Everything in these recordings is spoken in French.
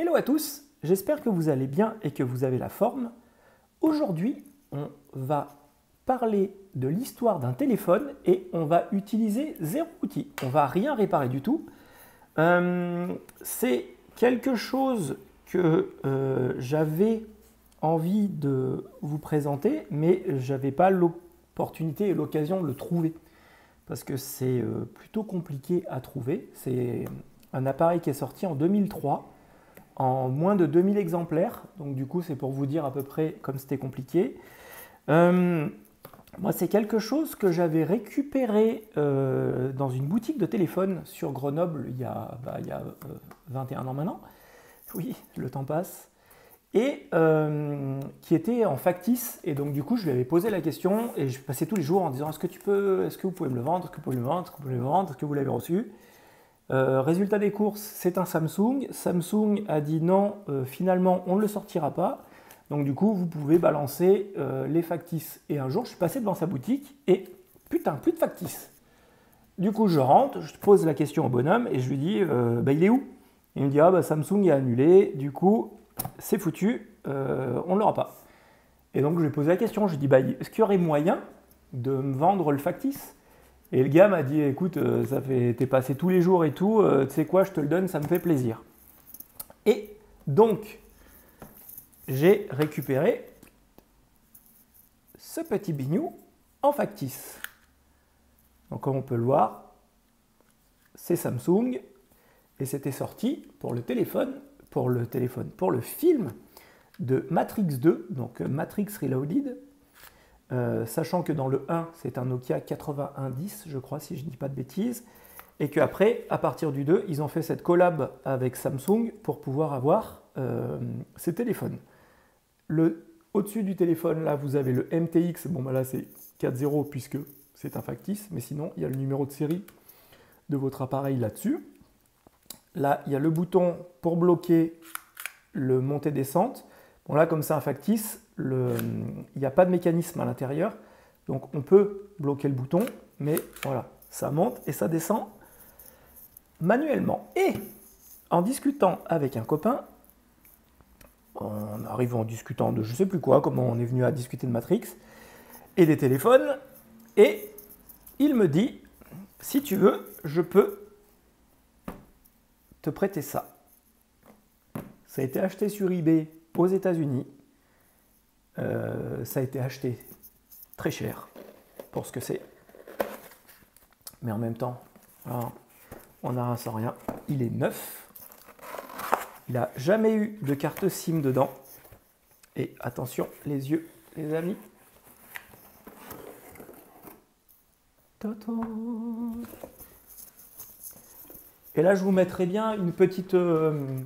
Hello à tous, j'espère que vous allez bien et que vous avez la forme. Aujourd'hui, on va parler de l'histoire d'un téléphone et on va utiliser zéro outil. On va rien réparer du tout. C'est quelque chose que j'avais envie de vous présenter, mais je n'avais pas l'opportunité et l'occasion de le trouver parce que c'est plutôt compliqué à trouver. C'est un appareil qui est sorti en 2003 en moins de 2000 exemplaires. Donc du coup, c'est pour vous dire à peu près comme c'était compliqué. Moi, c'est quelque chose que j'avais récupéré dans une boutique de téléphone sur Grenoble il y a 21 ans maintenant. Oui, le temps passe. Et qui était en factice. Et donc du coup, je lui avais posé la question et je passais tous les jours en disant est-ce que vous pouvez me le vendre, est-ce que vous pouvez me le vendre, est-ce que vous pouvez me le vendre, est-ce que vous l'avez reçu. Résultat des courses, c'est un Samsung. Samsung a dit non, finalement on ne le sortira pas. Donc du coup, vous pouvez balancer les factices. Et un jour, je suis passé devant sa boutique et putain, plus de factices. Du coup, je rentre, je pose la question au bonhomme et je lui dis il est où? Il me dit Samsung est annulé, du coup, c'est foutu, on ne l'aura pas. Et donc, je lui ai posé la question, je lui ai dit est-ce qu'il y aurait moyen de me vendre le factice? Et le gars m'a dit écoute, t'es passé tous les jours et tout, tu sais quoi, je te le donne, ça me fait plaisir. Et donc, j'ai récupéré ce petit bignou en factice. Donc, comme on peut le voir, c'est Samsung et c'était sorti pour le film de Matrix 2, donc Matrix Reloaded. Sachant que dans le 1, c'est un Nokia 8110, je crois, si je ne dis pas de bêtises, et qu'après, à partir du 2, ils ont fait cette collab avec Samsung pour pouvoir avoir ces téléphones. Au-dessus du téléphone, là, vous avez le MTX, bon, là, c'est 4.0 puisque c'est un factice, mais sinon, il y a le numéro de série de votre appareil là-dessus. Là, il y a le bouton pour bloquer le montée-descente. Bon, là, comme c'est un factice, il n'y a pas de mécanisme à l'intérieur. Donc, on peut bloquer le bouton, mais voilà, ça monte et ça descend manuellement. Et en discutant avec un copain, on arrive en discutant de je ne sais plus quoi, comment on est venu à discuter de Matrix et des téléphones, et il me dit, si tu veux, je peux te prêter ça. Ça a été acheté sur eBay aux États-Unis. Ça a été acheté très cher pour ce que c'est. Mais en même temps, voilà, on n'a rien sans rien. Il est neuf. Il n'a jamais eu de carte SIM dedans. Et attention, les yeux, les amis. Et là, je vous mettrai bien une petite... vous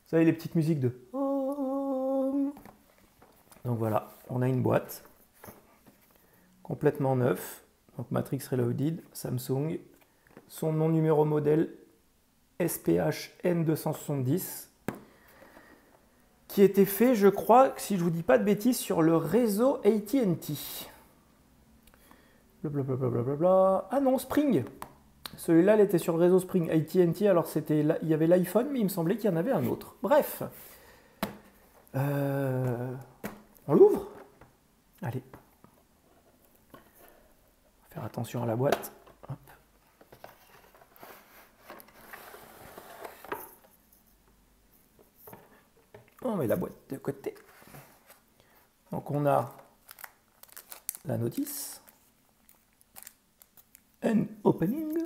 savez, les petites musiques de... Donc voilà, on a une boîte complètement neuf. Donc Matrix Reloaded, Samsung. Son nom numéro modèle SPH N270. Qui était fait, je crois, si je ne vous dis pas de bêtises, sur le réseau AT&T. Blablabla. Ah non, Spring. Celui-là, il était sur le réseau Spring. AT&T, alors il y avait l'iPhone, mais il me semblait qu'il y en avait un autre. Bref. On l'ouvre? Allez. Faire attention à la boîte. Hop. On met la boîte de côté. Donc on a la notice. Un opening.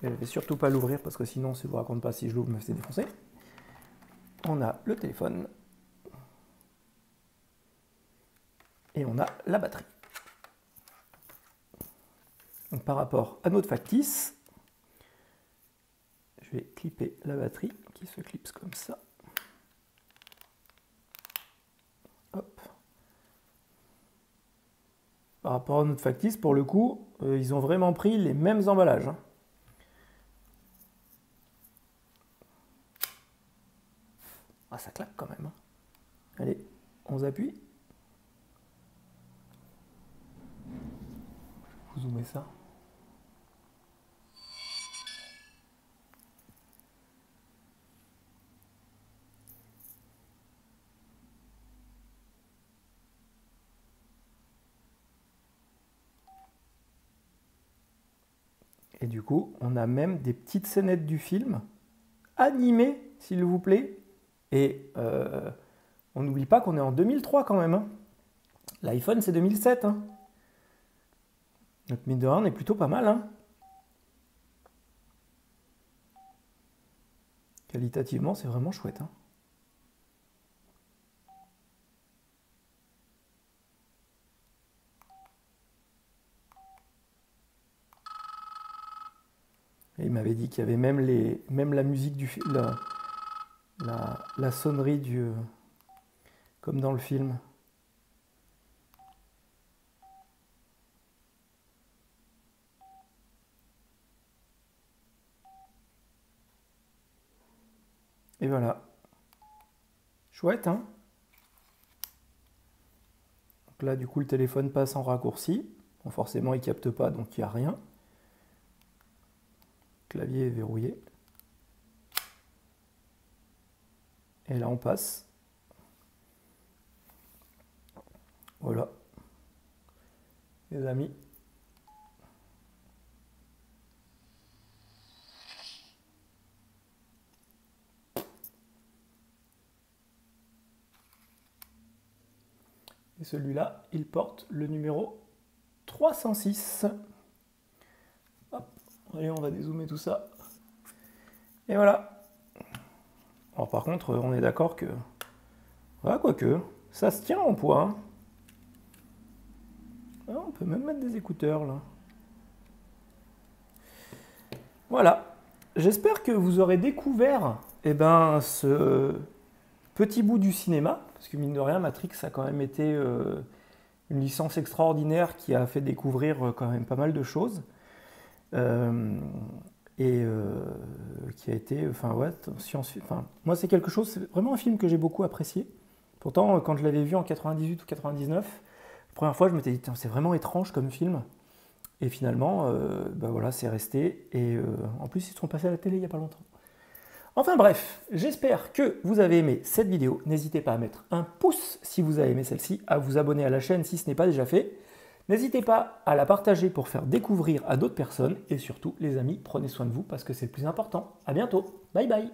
Je ne vais surtout pas l'ouvrir parce que sinon, si je ne vous raconte pas, si je l'ouvre, je me fais défoncer. On a le téléphone. Et on a la batterie. Donc par rapport à notre factice, je vais clipper la batterie qui se clipse comme ça. Hop. Par rapport à notre factice, pour le coup, ils ont vraiment pris les mêmes emballages. Ah, ça claque quand même. Allez, on appuie. Vous zoomez ça. Et du coup, on a même des petites scénettes du film, animées, s'il vous plaît. Et on n'oublie pas qu'on est en 2003 quand même. Hein. L'iPhone, c'est 2007. Hein. Notre mine de rien, on est plutôt pas mal. Hein. Qualitativement, c'est vraiment chouette. Hein. Et il m'avait dit qu'il y avait même la musique du film, la sonnerie comme dans le film. Et voilà. Chouette, hein? Donc là, du coup, le téléphone passe en raccourci. Bon, forcément, il ne capte pas, donc il n'y a rien. Le clavier est verrouillé. Et là, on passe. Voilà. Les amis. Et celui-là, il porte le numéro 306. Hop. Allez, on va dézoomer tout ça. Et voilà. Alors par contre, on est d'accord que... Voilà, quoique, ça se tient en poids. Hein. Ah, on peut même mettre des écouteurs, là. Voilà. J'espère que vous aurez découvert ce petit bout du cinéma. Parce que mine de rien, Matrix a quand même été une licence extraordinaire qui a fait découvrir quand même pas mal de choses. Qui a été, moi c'est quelque chose, c'est vraiment un film que j'ai beaucoup apprécié. Pourtant, quand je l'avais vu en 98 ou 99, la première fois je m'étais dit, c'est vraiment étrange comme film. Et finalement, voilà, c'est resté. Et en plus, ils sont passés à la télé il n'y a pas longtemps. Enfin bref, j'espère que vous avez aimé cette vidéo. N'hésitez pas à mettre un pouce si vous avez aimé celle-ci, à vous abonner à la chaîne si ce n'est pas déjà fait. N'hésitez pas à la partager pour faire découvrir à d'autres personnes. Et surtout, les amis, prenez soin de vous parce que c'est le plus important. À bientôt. Bye bye.